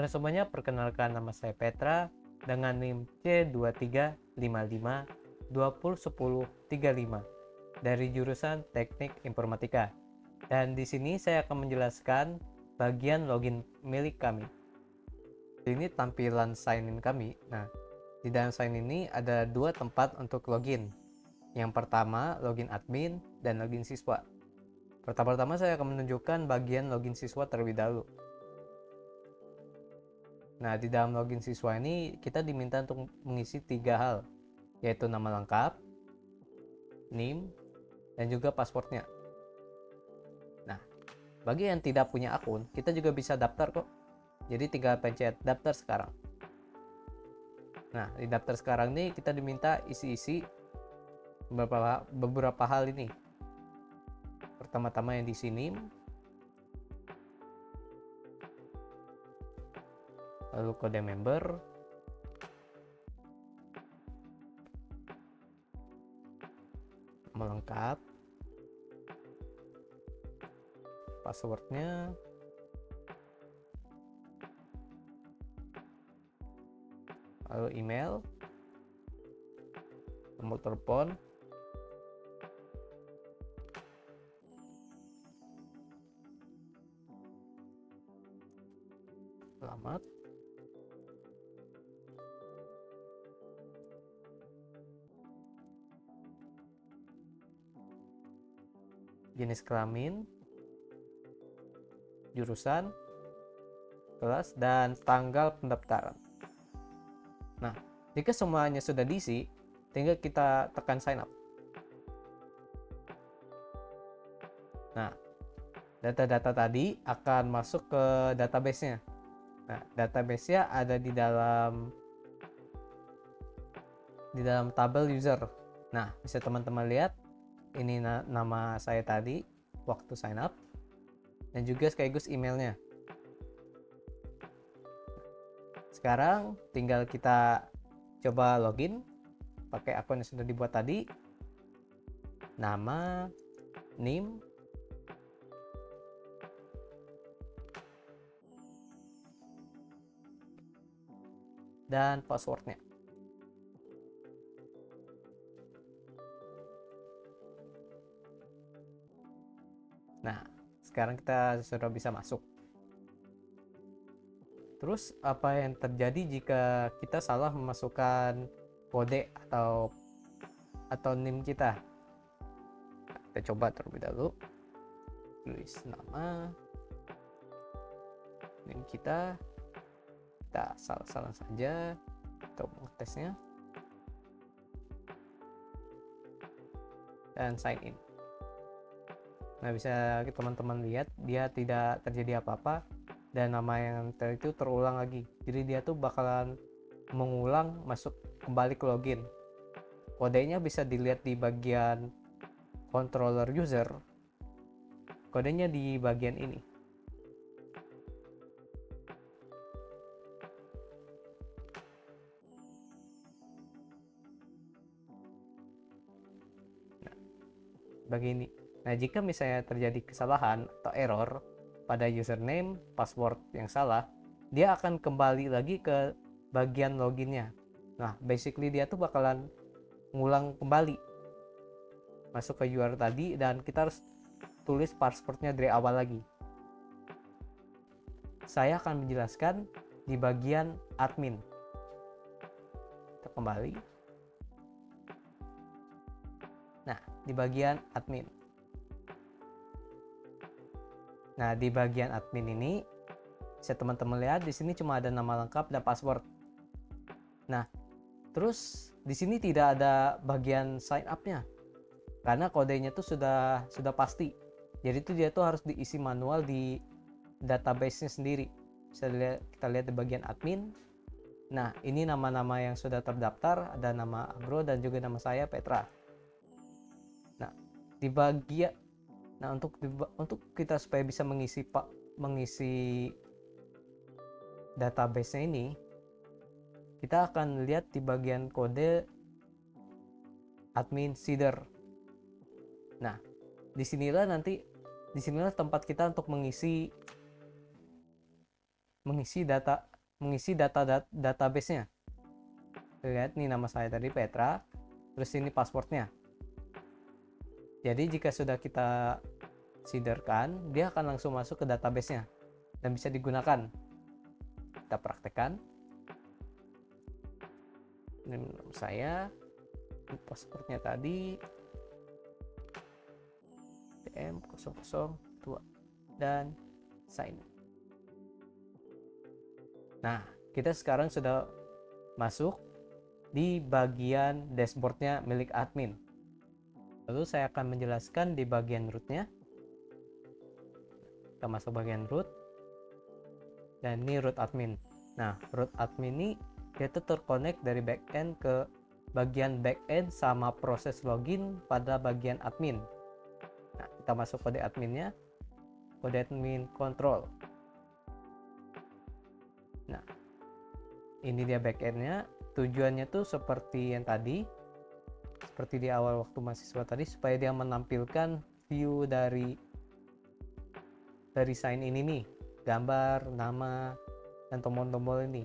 Halo semuanya, perkenalkan nama saya Petra dengan NIM C2355201035 dari jurusan Teknik Informatika. Dan di sini saya akan menjelaskan bagian login milik kami. Ini tampilan sign in kami. Nah, di dalam sign in ini ada dua tempat untuk login. Yang pertama, login admin dan login siswa. Pertama-tama saya akan menunjukkan bagian login siswa terlebih dahulu. Nah, di dalam login siswa ini kita diminta untuk mengisi 3 hal, yaitu nama lengkap, NIM, dan juga passwordnya. Nah, bagi yang tidak punya akun, kita juga bisa daftar kok. Jadi tinggal pencet daftar sekarang. Nah, di daftar sekarang ini kita diminta isi-isi beberapa hal ini. Pertama-tama yang di sini, lalu kode member, nama lengkap, passwordnya, lalu email, nomor telepon, alamat, jenis kelamin, jurusan, kelas, dan tanggal pendaftaran. Nah, jika semuanya sudah diisi, tinggal kita tekan sign up. Nah, data-data tadi akan masuk ke database-nya. Nah, database-nya ada di dalam tabel user. Nah, bisa teman-teman lihat ini nama saya tadi waktu sign up dan juga sekaligus emailnya. Sekarang tinggal kita coba login pakai akun yang sudah dibuat tadi, nama, NIM, dan passwordnya. Nah, sekarang kita sudah bisa masuk. Terus apa yang terjadi jika kita salah memasukkan kode atau NIM kita? Nah, kita coba terlebih dahulu. Tulis nama, NIM kita salah saja untuk tesnya, dan sign in. Nah, bisa teman-teman lihat dia tidak terjadi apa-apa dan nama yang itu terulang lagi. Jadi dia tuh bakalan mengulang masuk kembali ke login. Kodenya bisa dilihat di bagian controller user. Kodenya di bagian ini. Nah, begini. Nah, jika misalnya terjadi kesalahan atau error pada username, password yang salah, dia akan kembali lagi ke bagian loginnya. Nah, basically dia tuh bakalan ngulang kembali masuk ke URL tadi dan kita harus tulis passwordnya dari awal lagi. Saya akan menjelaskan di bagian admin. Kita kembali. Nah, di bagian admin. Nah, di bagian admin ini bisa teman-teman lihat di sini cuma ada nama lengkap dan password. Nah, terus di sini tidak ada bagian sign up-nya. Karena kodenya tuh sudah pasti. Jadi itu dia tuh harus diisi manual di database-nya sendiri. Bisa kita lihat di bagian admin. Nah, ini nama-nama yang sudah terdaftar, ada nama Agro dan juga nama saya Petra. Nah, di bagian untuk kita supaya bisa mengisi database-nya ini, kita akan lihat di bagian kode admin seeder. Nah, disinilah tempat kita untuk mengisi mengisi database-nya. Lihat nih, nama saya tadi Petra, terus ini passwordnya. Jadi jika sudah kita seederkan, dia akan langsung masuk ke database-nya dan bisa digunakan. Kita praktekkan. Ini nama saya, passwordnya tadi PM002 dan sign. Nah, kita sekarang sudah masuk di bagian dashboardnya milik admin. Lalu saya akan menjelaskan di bagian rootnya. Kita masuk bagian root, dan ini root admin. Nah, root admin ini dia tuh terkonek dari backend ke bagian backend sama proses login pada bagian admin. Nah, kita masuk kode adminnya, kode admin control. Nah, ini dia backendnya. Tujuannya tuh seperti yang tadi, seperti di awal waktu mahasiswa tadi, supaya dia menampilkan view dari sign in ini, gambar, nama, dan tombol-tombol ini.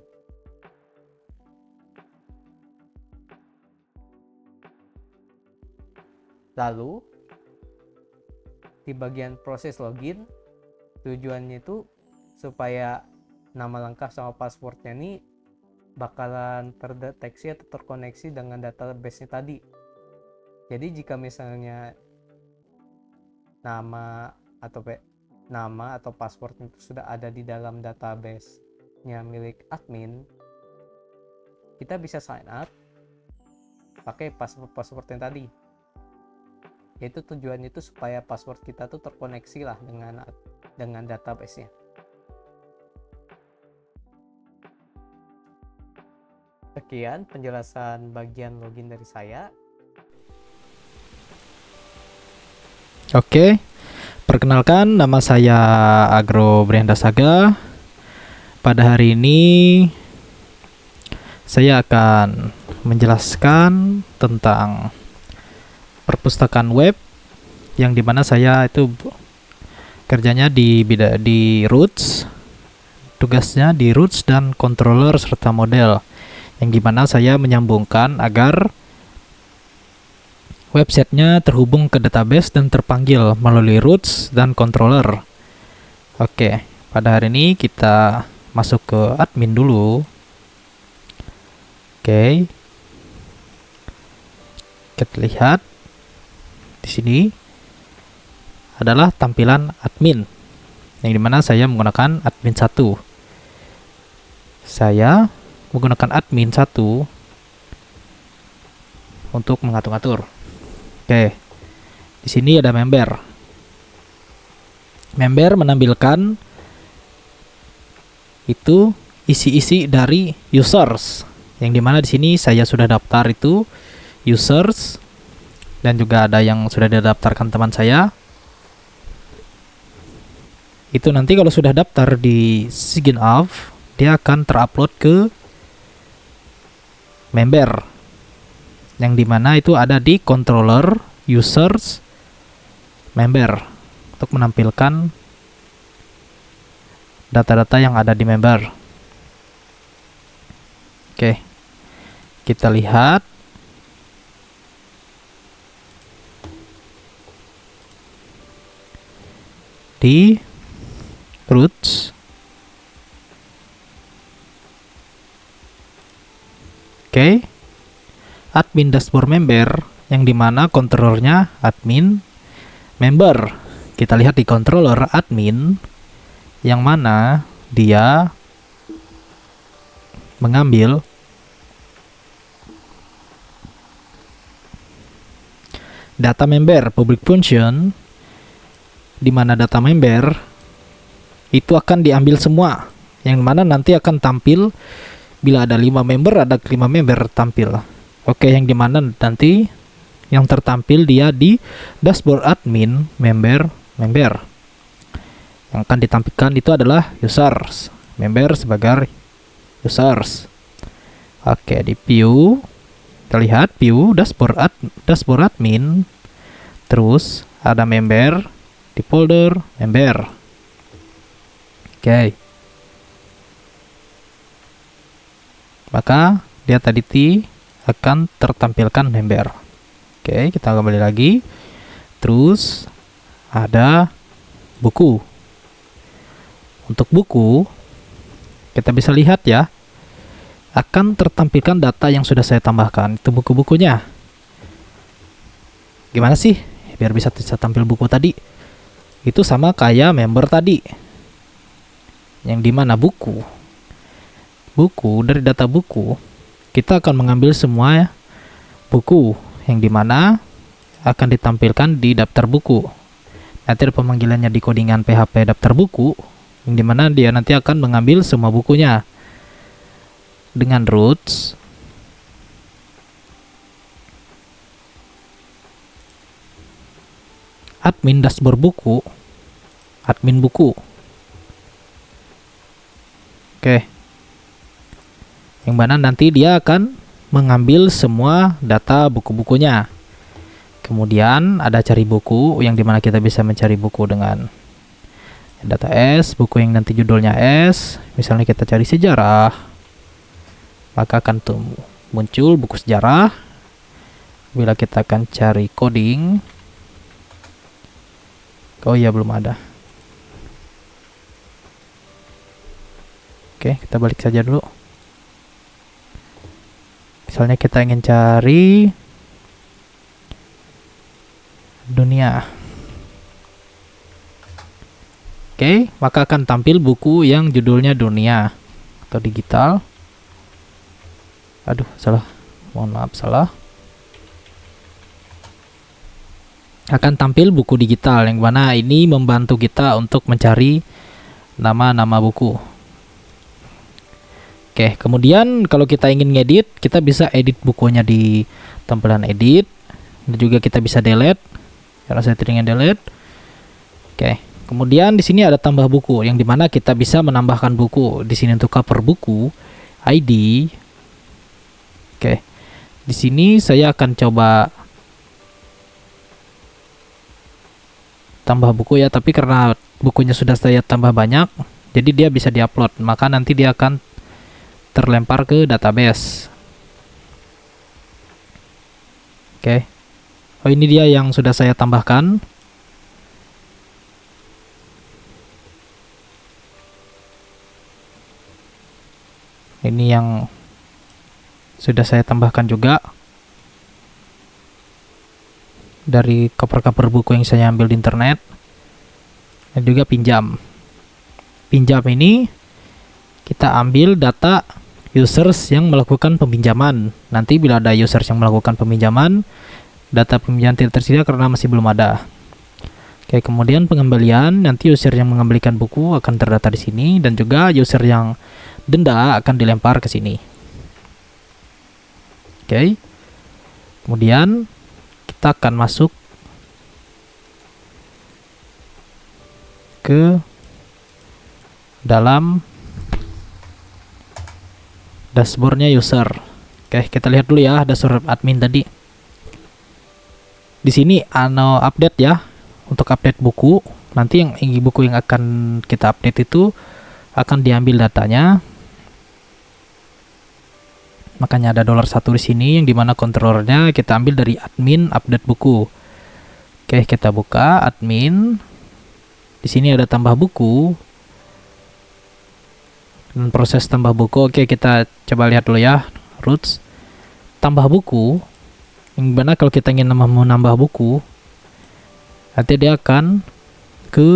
Lalu di bagian proses login, tujuannya itu supaya nama lengkap sama passwordnya ini bakalan terdeteksi atau terkoneksi dengan database-nya tadi. Jadi jika misalnya nama atau password itu sudah ada di dalam database-nya milik admin, kita bisa sign up pakai password yang tadi. Yaitu tujuannya itu supaya password kita tuh terkoneksi lah dengan database-nya. Sekian penjelasan bagian login dari saya. Oke, perkenalkan, nama saya Agro Brianda Saga. Pada hari ini saya akan menjelaskan tentang perpustakaan web, yang dimana saya itu kerjanya di roots, tugasnya di roots dan controller serta model, yang dimana saya menyambungkan agar websitenya terhubung ke database dan terpanggil melalui roots dan controller. Oke, pada hari ini kita masuk ke admin dulu. Oke, kita lihat di sini adalah tampilan admin, yang dimana saya menggunakan admin 1. Saya menggunakan admin 1 untuk mengatur-ngatur. Oke, di sini ada member. Member menampilkan itu isi-isi dari users, yang dimana di sini saya sudah daftar itu users, dan juga ada yang sudah didaftarkan teman saya. Itu nanti kalau sudah daftar di sign up, dia akan terupload ke member, yang dimana itu ada di controller, users, member, untuk menampilkan data-data yang ada di member. Oke, kita lihat di roots. Oke, admin dashboard member, yang dimana kontrolernya admin member. Kita lihat di controller admin, yang mana dia mengambil data member public function, di mana data member itu akan diambil semua, yang mana nanti akan tampil bila ada 5 member, ada 5 member tampil. Oke, yang dimana nanti yang tertampil dia di dashboard admin member. Yang akan ditampilkan itu adalah users, member sebagai users. Oke, di view kita lihat view dashboard admin, terus ada member di folder member. Oke. maka data akan tertampilkan member. Oke, kita kembali lagi. Terus ada buku. Untuk buku, kita bisa lihat ya, akan tertampilkan data yang sudah saya tambahkan. Itu buku-bukunya. Gimana sih biar bisa tampil buku tadi? Itu sama kayak member tadi. Yang dimana buku dari data buku, kita akan mengambil semua buku yang dimana akan ditampilkan di daftar buku. Nanti ada pemanggilannya di codingan PHP daftar buku, yang dimana dia nanti akan mengambil semua bukunya dengan roots admin dashboard buku, admin buku. Oke, yang mana nanti dia akan mengambil semua data buku-bukunya. Kemudian ada cari buku, yang dimana kita bisa mencari buku dengan data S, buku yang nanti judulnya S. Misalnya kita cari sejarah, maka akan muncul buku sejarah. Bila kita akan cari coding, oh iya, belum ada. Oke, kita balik saja dulu. Misalnya kita ingin cari dunia. Oke, maka akan tampil buku yang judulnya dunia atau digital. Aduh, salah. Mohon maaf, salah. Akan tampil buku digital, yang mana ini membantu kita untuk mencari nama-nama buku. Oke, kemudian kalau kita ingin ngedit, kita bisa edit bukunya di tampilan edit, dan juga kita bisa delete. Karena saya ingin delete. Oke, kemudian di sini ada tambah buku, yang dimana kita bisa menambahkan buku. Di sini untuk cover buku, ID. Oke, di sini saya akan coba tambah buku ya, tapi karena bukunya sudah saya tambah banyak, jadi dia bisa diupload, maka nanti dia akan terlempar ke database. Oke. Oh, ini dia yang sudah saya tambahkan. Ini yang sudah saya tambahkan juga dari cover-cover buku yang saya ambil di internet. Dan juga pinjam. Pinjam ini kita ambil data users yang melakukan peminjaman. Nanti bila ada users yang melakukan peminjaman, data peminjaman tidak tersedia karena masih belum ada. Oke, kemudian pengembalian, nanti user yang mengembalikan buku akan terdata di sini, dan juga user yang denda akan dilempar ke sini. Oke. Kemudian kita akan masuk ke dalam dashboardnya user. Oke, kita lihat dulu ya dashboard admin tadi. Di sini update ya, untuk update buku. Nanti yang buku yang akan kita update itu akan diambil datanya. Makanya ada $1 di sini, yang dimana controllernya kita ambil dari admin update buku. Oke, kita buka admin. Di sini ada tambah buku. Dan proses tambah buku, oke, kita coba lihat dulu ya. Roots tambah buku, yang mana kalau kita ingin menambah buku, nanti dia akan ke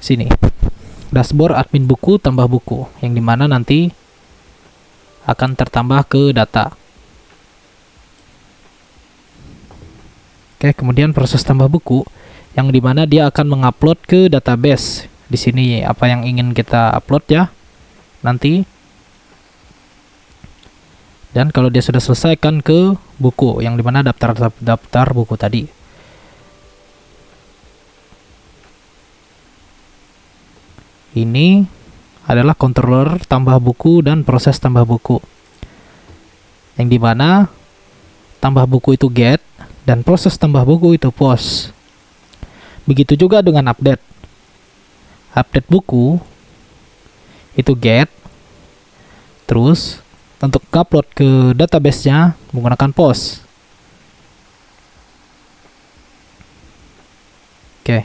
sini, dashboard admin buku tambah buku, yang dimana nanti akan tertambah ke data. Oke, kemudian proses tambah buku, yang dimana dia akan mengupload ke database. Di sini apa yang ingin kita upload ya nanti. Dan kalau dia sudah selesai kan ke buku, yang dimana daftar buku tadi. Ini adalah controller tambah buku dan proses tambah buku, yang dimana tambah buku itu get dan proses tambah buku itu post. Begitu juga dengan update buku, itu get. Terus untuk upload ke database-nya menggunakan post. Oke.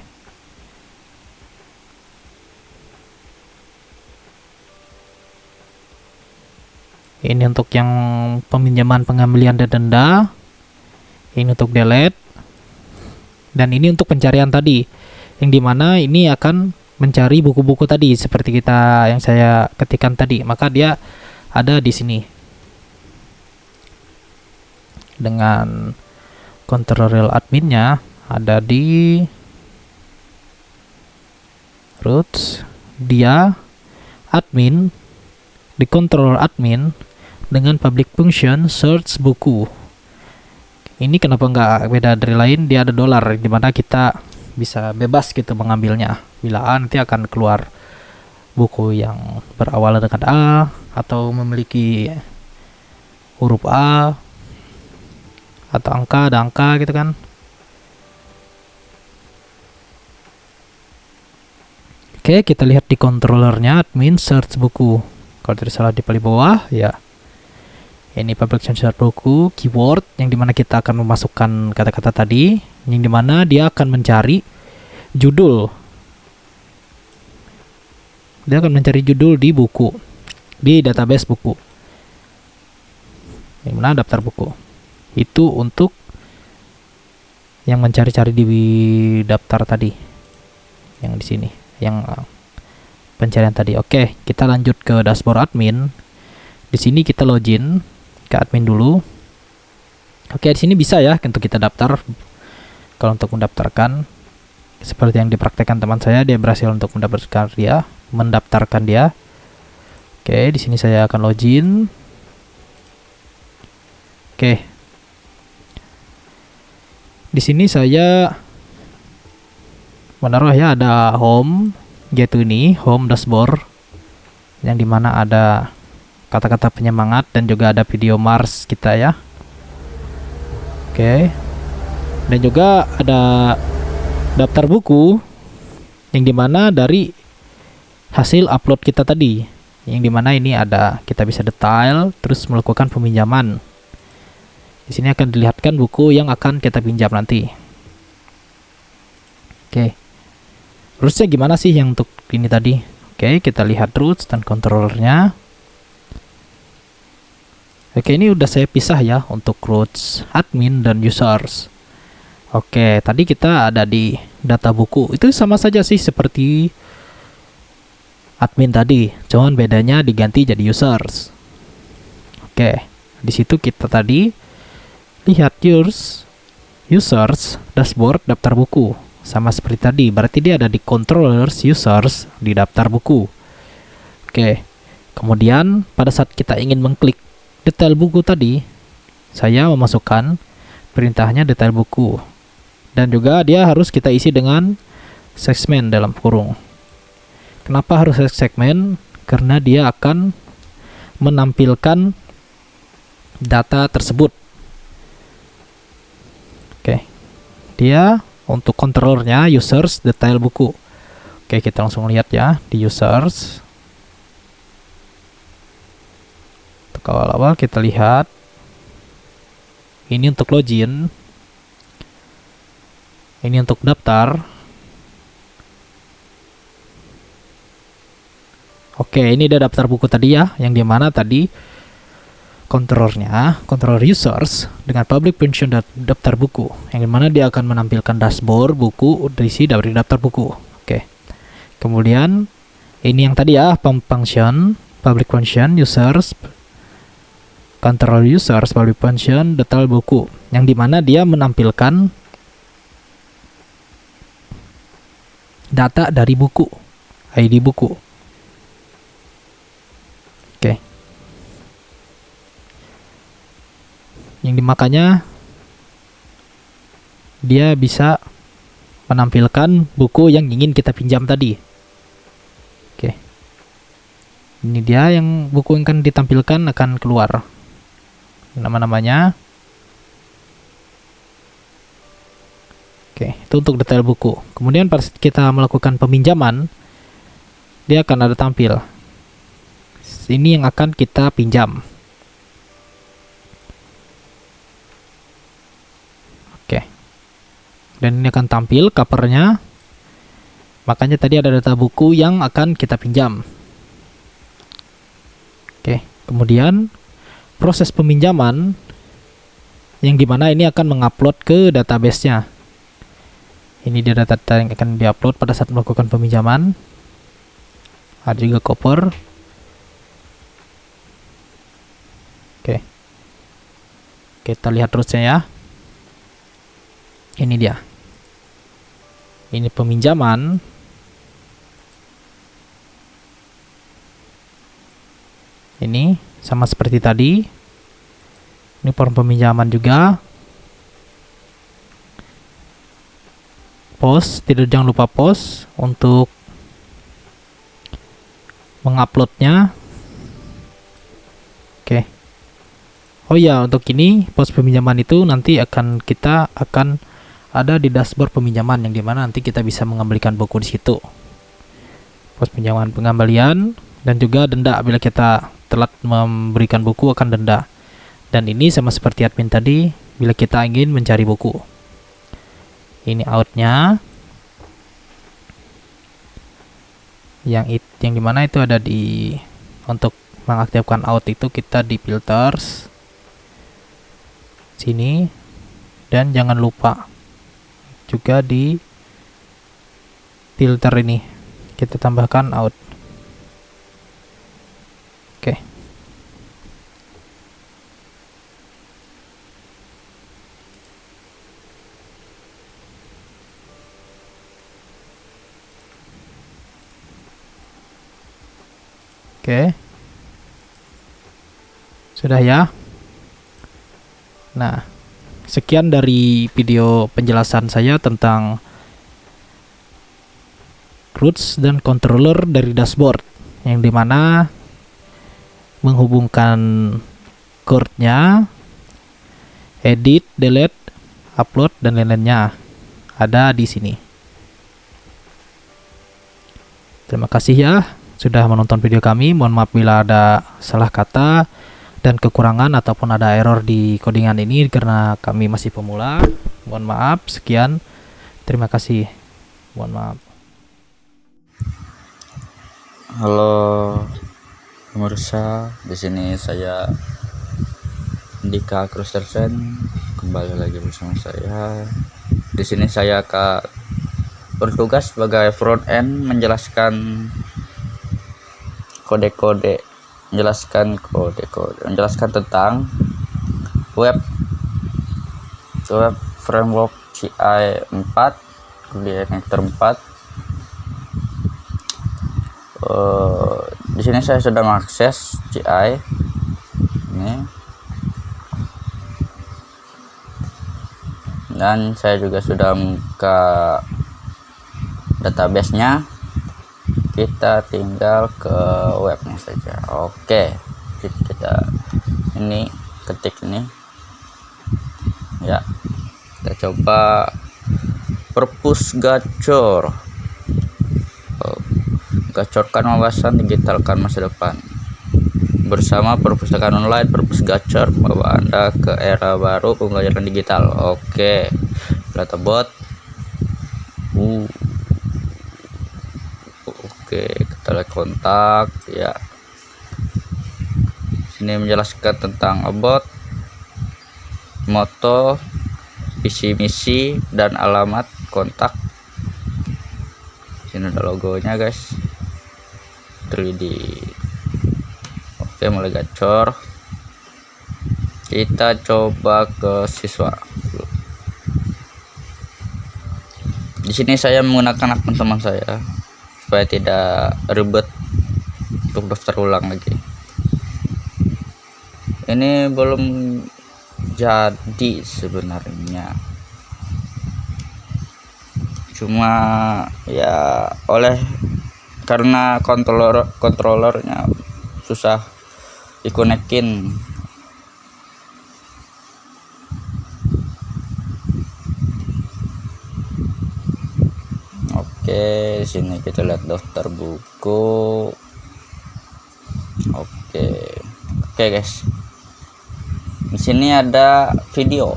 Ini untuk yang peminjaman, pengembalian dan denda. Ini untuk delete. Dan ini untuk pencarian tadi, yang dimana ini akan mencari buku-buku tadi seperti kita yang saya ketikkan tadi. Maka dia ada di sini dengan control adminnya, ada di roots, dia admin di control admin dengan public function search buku. Ini kenapa nggak beda dari lain? Dia ada dolar, dimana kita bisa bebas gitu mengambilnya. Bila nanti akan keluar buku yang berawal dengan A atau memiliki huruf A atau angka, ada angka gitu kan. Oke, kita lihat di controllernya admin search buku. Kalau tidak salah di paling bawah ya. Ini public search buku, keyword yang dimana kita akan memasukkan kata-kata tadi, yang dimana dia akan mencari judul. Dia akan mencari judul di buku, di database buku. Yang mana daftar buku. Itu untuk yang mencari-cari di daftar tadi. Yang di sini, yang pencarian tadi. Oke, kita lanjut ke dashboard admin. Di sini kita login ke admin dulu. Oke, di sini bisa ya untuk kita daftar. Kalau untuk mendaftarkan, seperti yang dipraktekkan teman saya, dia berhasil untuk mendaftarkan dia. Oke, di sini saya akan login. Oke. Di sini saya menaruh ya, ada home, yaitu ini home dashboard, yang dimana ada kata-kata penyemangat dan juga ada video Mars kita ya. Oke. Dan juga ada daftar buku, yang dimana dari hasil upload kita tadi, yang dimana ini ada kita bisa detail terus melakukan peminjaman. Di sini akan dilihatkan buku yang akan kita pinjam nanti. Oke. Roots-nya gimana sih yang untuk ini tadi? Oke, kita lihat roots dan controllernya. Oke, ini udah saya pisah ya untuk roots admin dan users. Oke, tadi kita ada di data buku. Itu sama saja sih seperti admin tadi, cuman bedanya diganti jadi users. Oke, di situ kita tadi lihat users dashboard daftar buku. Sama seperti tadi, berarti dia ada di controllers users di daftar buku. Oke, kemudian pada saat kita ingin mengklik detail buku tadi, saya memasukkan perintahnya detail buku, dan juga dia harus kita isi dengan segmen dalam kurung. Kenapa harus segmen? Karena dia akan menampilkan data tersebut. Oke, dia untuk controllernya users detail buku. Oke, kita langsung lihat ya di users. Untuk awal-awal kita lihat ini untuk login, ini untuk daftar. Oke, ini ada daftar buku tadi ya, yang dimana tadi controller users dengan public function daftar buku, yang dimana dia akan menampilkan dashboard buku berisi dari daftar buku. Oke, kemudian ini yang tadi ya, function public function users control users public function detail buku, yang dimana dia menampilkan data dari buku, ID buku. Oke, yang dimakanya dia bisa menampilkan buku yang ingin kita pinjam tadi. Oke, ini dia yang buku yang akan ditampilkan akan keluar nama-namanya. Oke, itu untuk detail buku. Kemudian pas kita melakukan peminjaman, dia akan ada tampil ini yang akan kita pinjam. Oke. Dan ini akan tampil covernya. Makanya tadi ada data buku yang akan kita pinjam. Oke, kemudian proses peminjaman yang dimana ini akan mengupload ke database-nya. Ini dia data-data yang akan diupload pada saat melakukan peminjaman. Ada juga cover. Oke. Kita lihat terusnya ya. Ini dia. Ini peminjaman. Ini sama seperti tadi. Ini form peminjaman juga. Post, jangan lupa post untuk menguploadnya. Oke. Oh ya, untuk ini post peminjaman itu nanti kita akan ada di dashboard peminjaman, yang dimana nanti kita bisa mengembalikan buku di situ. Post pinjaman pengembalian dan juga denda bila kita telat memberikan buku akan denda. Dan ini sama seperti admin tadi bila kita ingin mencari buku. Ini outnya. Yang dimana itu ada di untuk mengaktifkan out itu kita di filters sini, dan jangan lupa juga di filter ini kita tambahkan out. Oke. Oke. Sudah ya. Nah, sekian dari video penjelasan saya tentang routes dan controller dari dashboard, yang dimana menghubungkan chord-nya, edit, delete, upload, dan lain-lainnya ada di sini. Terima kasih ya sudah menonton video kami. Mohon maaf bila ada salah kata dan kekurangan ataupun ada error di codingan ini karena kami masih pemula. Mohon maaf. Sekian. Terima kasih. Mohon maaf. Halo pemirsa, di sini saya Andika Kristensen, kembali lagi bersama saya. Di sini saya akan bertugas sebagai front end, menjelaskan kode-kode, menjelaskan tentang web framework CI 4, kemudian connector 4. Di sini saya sudah mengakses CI ini, dan saya juga sudah membuka database-nya. Kita tinggal ke webnya saja. Oke, kita ini ketik ini ya, kita coba purpose gacor. Gacorkan wawasan, digitalkan masa depan. Bersama perpustakaan online Purpose Gacor, membawa Anda ke era baru pembelajaran digital. Oke, data bot. Oke, kita lihat kontak ya. Sini menjelaskan tentang about, moto, visi misi, dan alamat kontak. Sini ada logonya guys, 3D. Oke, mulai gacor. Kita coba ke siswa. Di sini saya menggunakan akun teman saya supaya tidak ribet untuk daftar ulang lagi. Ini belum jadi sebenarnya, cuma ya karena kontrolernya susah dikonekin. Oke, sini kita lihat daftar buku. Oke. Oke guys, di sini ada video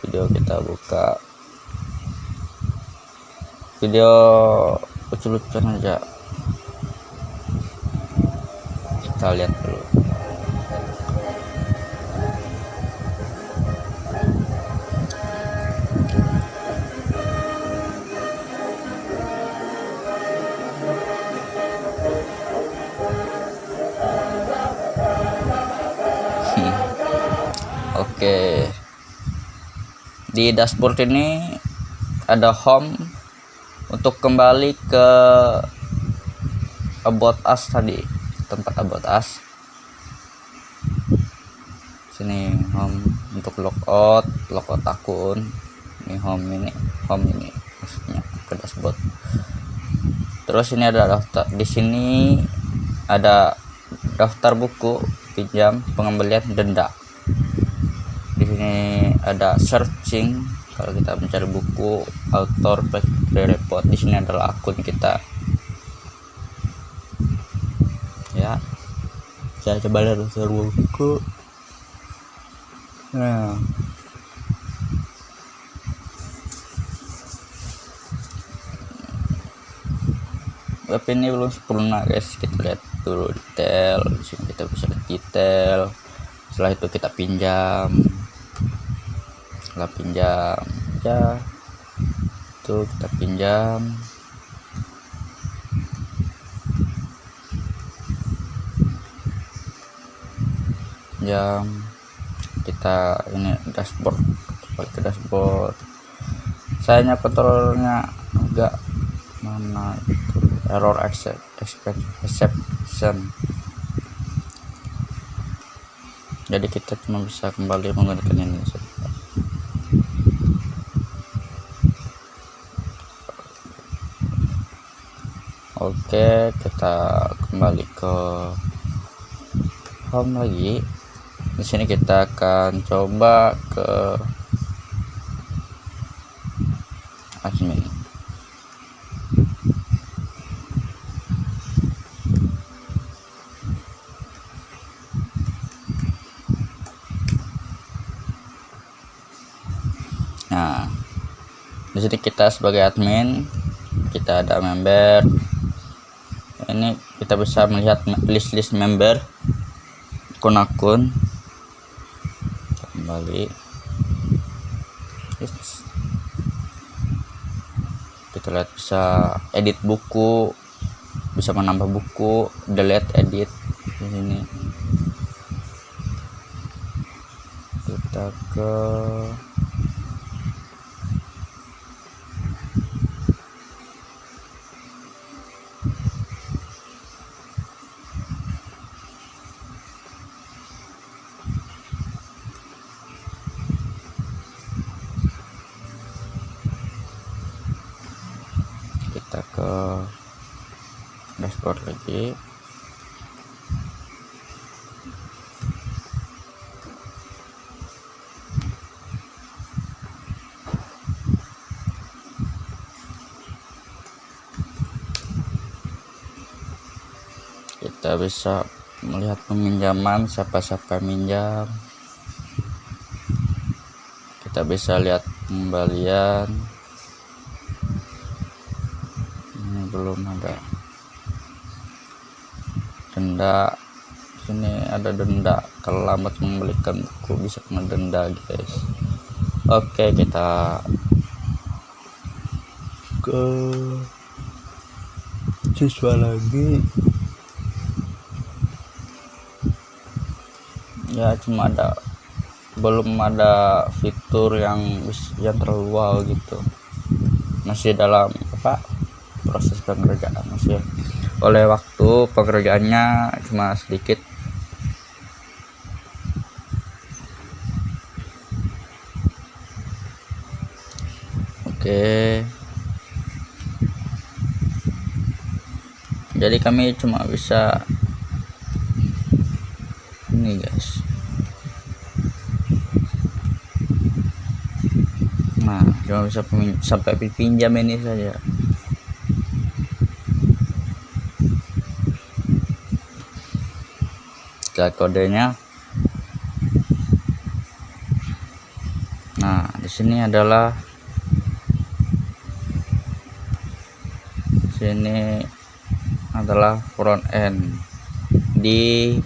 kita buka video lucu-lucuan aja, kita lihat dulu. Oke, di dashboard ini ada home untuk kembali ke about us tadi, tempat about us. Sini home untuk logout akun. Ini home ini maksudnya ke dashboard. Terus ini ada daftar, di sini ada daftar buku, pinjam, pengembalian, denda. Di sini ada searching, kalau kita mencari buku, author, report. Di sini adalah akun kita. Ya, saya coba lihat daftar buku. Nah, web ini belum sempurna guys. Kita lihat dulu detail. Di sini kita bisa lihat detail. Setelah itu kita pinjam. Ya, itu kita pinjam. Kita ini dashboard, balik ke dashboard. Sayangnya kontrolnya agak mana itu, error exception. Jadi kita cuma bisa kembali menggunakan ini saja. Oke, kita kembali ke home lagi. Di sini kita akan coba ke admin. Nah, di sini kita sebagai admin, kita ada member. Ini kita bisa melihat list member, akun-akun. Kembali, kita lihat bisa edit buku, bisa menambah buku, delete, edit. Di sini kita ke dashboard lagi. Kita bisa melihat peminjaman, siapa minjam. Kita bisa lihat pengembalian. Ini belum ada. Denda, sini ada denda. Kalau lambat mengembalikan buku bisa kena denda guys. Oke, kita ke siswa lagi. Ya, cuma belum ada fitur yang terlalu wow gitu. Masih dalam proses pengerjaan, masih oleh waktu pekerjaannya cuma sedikit. Oke, jadi kami cuma bisa ini guys. Nah, cuma bisa sampai pinjam ini saja. kita kodenya. Nah, di sini adalah front end di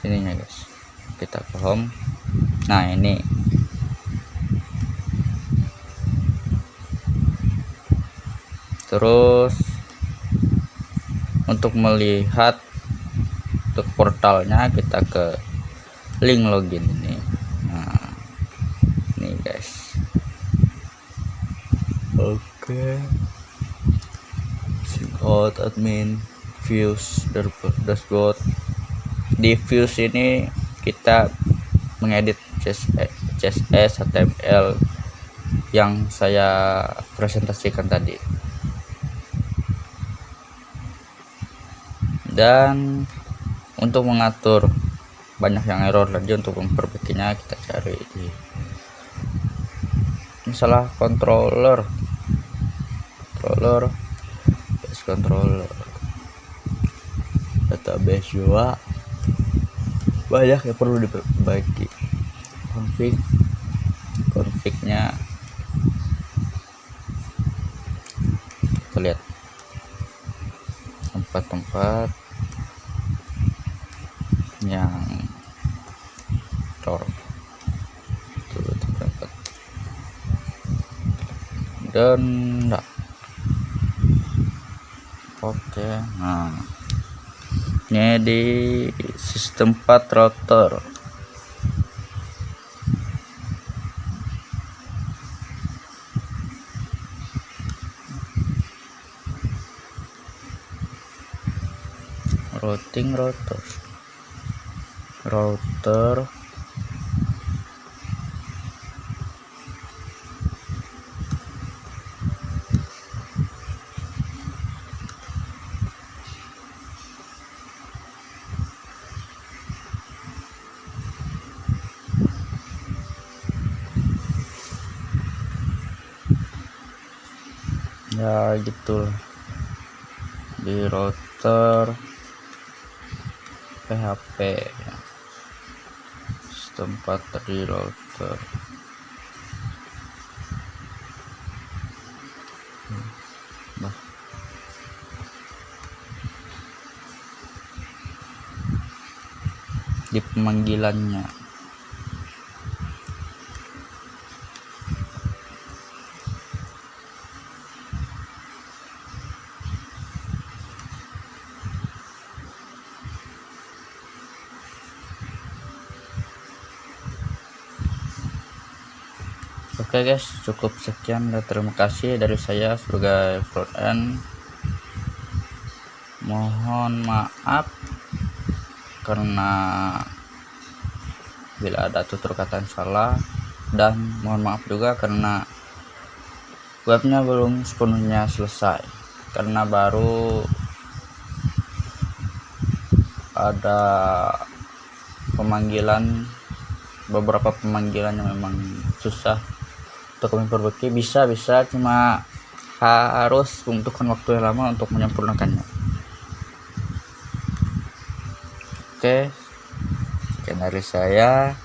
sininya guys. Kita ke home. Nah, ini terus untuk melihat untuk portalnya kita ke link login ini. Nah, ini guys. Oke. Sign out admin views dashboard. Di views ini kita mengedit CSS HTML yang saya presentasikan tadi. Dan untuk mengatur banyak yang error tadi, untuk memperbaikinya kita cari di masalah controller database juga banyak yang perlu diperbaiki. Config-nya kita lihat tempat-tempat yang error tempat dan enggak. Oke, nah ini di sistem 4 router. Routing router ya gitu di router PHP ya. Sistem 4 di router. Di pemanggilannya Oke guys, cukup sekian dan terima kasih dari saya sebagai front end. Mohon maaf karena bila ada tutur kata yang salah, dan mohon maaf juga karena webnya belum sepenuhnya selesai karena baru ada beberapa pemanggilan yang memang susah untuk memperbaiki. Bisa cuma harus membutuhkan waktu yang lama untuk menyempurnakannya. Oke, sekian dari saya.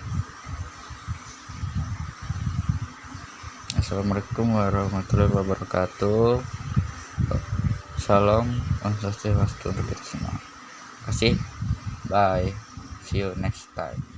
Assalamualaikum warahmatullahi wabarakatuh. Salam, Om Swastiastu untuk kita semua. Terima kasih. Bye. See you next time.